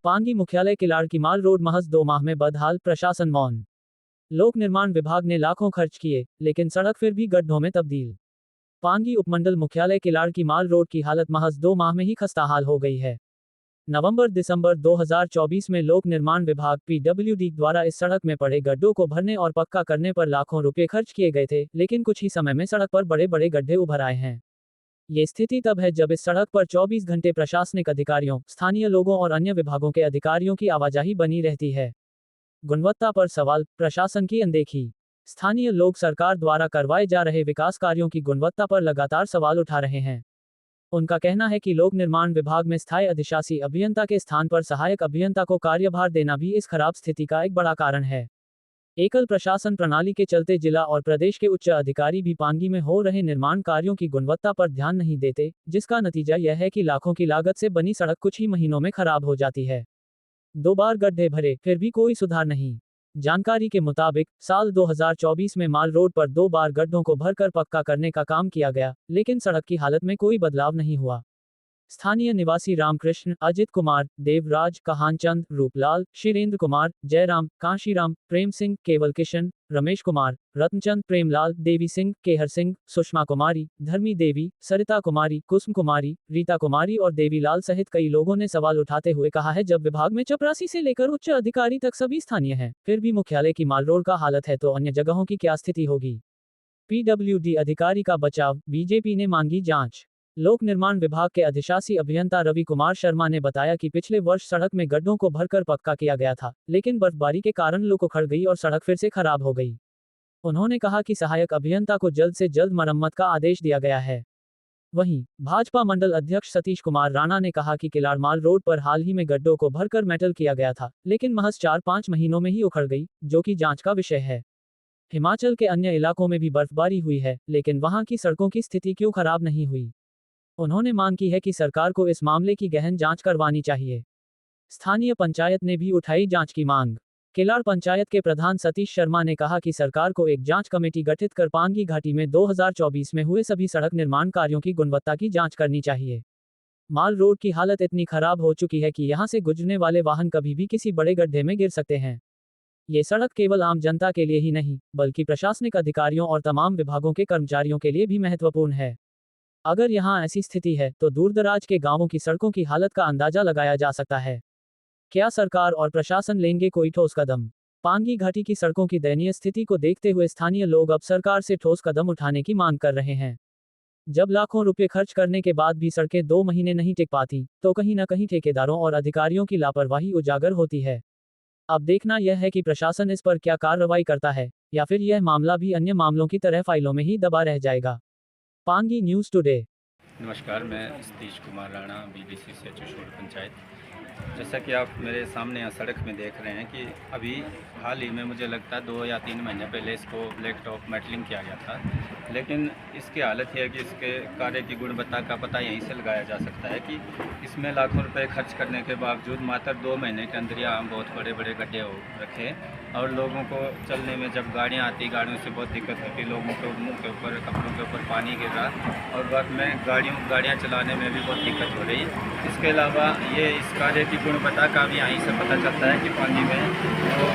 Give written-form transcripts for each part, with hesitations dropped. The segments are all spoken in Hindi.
पांगी मुख्यालय किलाड़ की माल रोड महज 2 माह में बदहाल, प्रशासन मौन। लोक निर्माण विभाग ने लाखों खर्च किए, लेकिन सड़क फिर भी गड्ढों में तब्दील। पांगी उपमंडल मुख्यालय किलाड़ की माल रोड की हालत महज 2 माह में ही खस्ताहाल हो गई है। नवंबर-दिसंबर 2024 में लोक निर्माण विभाग पीडब्ल्यूडी द्वारा इस सड़क में पड़े गड्ढों को भरने और पक्का करने पर लाखों रुपए खर्च किए गए थे, लेकिन कुछ ही समय में सड़क पर बड़े बड़े गड्ढे उभर आए हैं। ये स्थिति तब है जब इस सड़क पर 24 घंटे प्रशासनिक अधिकारियों, स्थानीय लोगों और अन्य विभागों के अधिकारियों की आवाजाही बनी रहती है। गुणवत्ता पर सवाल, प्रशासन की अनदेखी। स्थानीय लोग सरकार द्वारा करवाए जा रहे विकास कार्यों की गुणवत्ता पर लगातार सवाल उठा रहे हैं। उनका कहना है कि लोक निर्माण विभाग में स्थायी अधिशासी अभियंता के स्थान पर सहायक अभियंता को कार्यभार देना भी इस खराब स्थिति का एक बड़ा कारण है। एकल प्रशासन प्रणाली के चलते जिला और प्रदेश के उच्च अधिकारी भी पांगी में हो रहे निर्माण कार्यों की गुणवत्ता पर ध्यान नहीं देते, जिसका नतीजा यह है कि लाखों की लागत से बनी सड़क कुछ ही महीनों में खराब हो जाती है। 2 बार गड्ढे भरे, फिर भी कोई सुधार नहीं। जानकारी के मुताबिक साल 2024 में माल रोड पर 2 बार गड्ढों को भरकर पक्का करने का काम किया गया, लेकिन सड़क की हालत में कोई बदलाव नहीं हुआ। स्थानीय निवासी रामकृष्ण, अजित कुमार, देवराज, कहानचंद, रूपलाल, शिरेंद्र कुमार, जयराम, कांशीराम, प्रेम सिंह, केवल किशन, रमेश कुमार, रत्नचंद, प्रेमलाल, देवी सिंह, केहर सिंह, सुषमा कुमारी, धर्मी देवी, सरिता कुमारी, कुसुम कुमारी, रीता कुमारी और देवीलाल सहित कई लोगों ने सवाल उठाते हुए कहा है, जब विभाग में चपरासी से लेकर उच्च अधिकारी तक सभी स्थानीय हैं, फिर भी मुख्यालय की माल रोड का हालत है तो अन्य जगहों की क्या स्थिति होगी। पीडब्ल्यूडी अधिकारी का बचाव, बीजेपी ने मांगी जांच। लोक निर्माण विभाग के अधिशासी अभियंता रवि कुमार शर्मा ने बताया कि पिछले वर्ष सड़क में गड्ढों को भरकर पक्का किया गया था, लेकिन बर्फबारी के कारण लुक उखड़ गई और सड़क फिर से खराब हो गई। उन्होंने कहा कि सहायक अभियंता को जल्द से जल्द मरम्मत का आदेश दिया गया है। वहीं भाजपा मंडल अध्यक्ष सतीश कुमार राणा ने कहा कि किलाड़ माल रोड पर हाल ही में गड्ढों को भरकर मेटल किया गया था, लेकिन महज 4-5 महीनों में ही उखड़ गई, जो कि जांच का विषय है। हिमाचल के अन्य इलाकों में भी बर्फबारी हुई है, लेकिन वहां की सड़कों की स्थिति क्यों खराब नहीं हुई। उन्होंने मांग की है कि सरकार को इस मामले की गहन जांच करवानी चाहिए। स्थानीय पंचायत ने भी उठाई जांच की मांग। किलाड़ पंचायत के प्रधान सतीश शर्मा ने कहा कि सरकार को एक जांच कमेटी गठित कर पांगी घाटी में 2024 में हुए सभी सड़क निर्माण कार्यों की गुणवत्ता की जांच करनी चाहिए। माल रोड की हालत इतनी खराब हो चुकी है कि यहां से गुजरने वाले वाहन कभी भी किसी बड़े गड्ढे में गिर सकते हैं। ये सड़क केवल आम जनता के लिए ही नहीं, बल्कि प्रशासनिक अधिकारियों और तमाम विभागों के कर्मचारियों के लिए भी महत्वपूर्ण है। अगर यहाँ ऐसी स्थिति है, तो दूरदराज के गांवों की सड़कों की हालत का अंदाजा लगाया जा सकता है। क्या सरकार और प्रशासन लेंगे कोई ठोस कदम? पांगी घाटी की सड़कों की दयनीय स्थिति को देखते हुए स्थानीय लोग अब सरकार से ठोस कदम उठाने की मांग कर रहे हैं। जब लाखों रुपए खर्च करने के बाद भी सड़कें 2 महीने नहीं टिक पाती, तो कहीं न कहीं ठेकेदारों और अधिकारियों की लापरवाही उजागर होती है। अब देखना यह है कि प्रशासन इस पर क्या कार्रवाई करता है, या फिर यह मामला भी अन्य मामलों की तरह फाइलों में ही दबा रह जाएगा। Pangi news today. नमस्कार, मैं सतीश कुमार राणा, बीडीसी से चशोड़ पंचायत। जैसा कि आप मेरे सामने यहाँ सड़क में देख रहे हैं कि अभी हाल ही में मुझे लगता है 2 या 3 महीने पहले इसको ब्लैक टॉप मेटलिंग किया गया था, लेकिन इसकी हालत यह है कि इसके कार्य की गुणवत्ता का पता यहीं से लगाया जा सकता है कि इसमें लाखों रुपए खर्च करने के बावजूद मात्र 2 महीने के अंदर यहाँ बहुत बड़े बड़े गड्ढे हो रखे और लोगों को चलने में जब गाड़ियाँ आती, गाड़ियों से बहुत दिक्कत होती, लोगों के मुँह के ऊपर, कपड़ों के ऊपर पानी गिर रहा और बाद में गाड़ियाँ चलाने में भी बहुत दिक्कत हो रही है। इसके अलावा ये इस कार्य की गुणवत्ता का भी यहीं से पता चलता है कि पानी में जो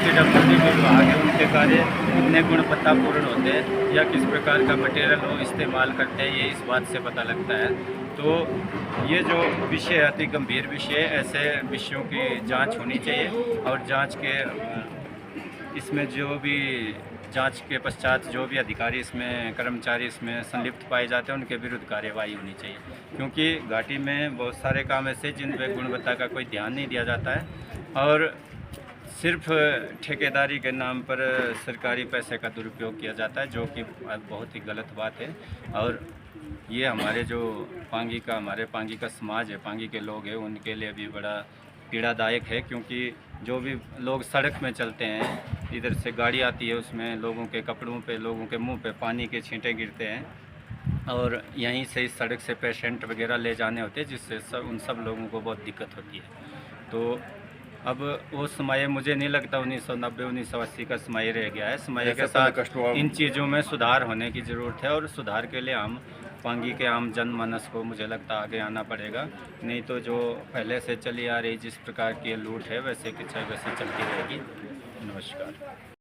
पीडब्ल्यूडी विभाग है उनके कार्य कितने गुणवत्तापूर्ण होते हैं या किस प्रकार का मटेरियल वो इस्तेमाल करते हैं, ये इस बात से पता लगता है। तो ये जो विषय है अति गंभीर विषय, ऐसे विषयों की जांच होनी चाहिए और जांच के इसमें जो भी जांच के पश्चात जो भी अधिकारी इसमें कर्मचारी इसमें संलिप्त पाए जाते हैं उनके विरुद्ध कार्यवाही होनी चाहिए, क्योंकि घाटी में बहुत सारे काम ऐसे जिन पर गुणवत्ता का कोई ध्यान नहीं दिया जाता है और सिर्फ ठेकेदारी के नाम पर सरकारी पैसे का दुरुपयोग किया जाता है, जो कि बहुत ही गलत बात है। और ये हमारे पांगी का समाज है, पांगी के लोग हैं, उनके लिए भी बड़ा पीड़ादायक है, क्योंकि जो भी लोग सड़क में चलते हैं, इधर से गाड़ी आती है, उसमें लोगों के कपड़ों पे, लोगों के मुंह पे पानी के छींटे गिरते हैं और यहीं से इस सड़क से पेशेंट वगैरह ले जाने होते हैं, जिससे उन सब लोगों को बहुत दिक्कत होती है। तो अब वो समय मुझे नहीं लगता 1990-1980 का समय रह गया है। समय के साथ इन चीज़ों में सुधार होने की ज़रूरत है और सुधार के लिए हम पांगी के आम जनमानस को मुझे लगता है आगे आना पड़ेगा, नहीं तो जो पहले से चली आ रही जिस प्रकार की ये लूट है वैसे की चाहे वैसे चलती रहेगी। नमस्कार।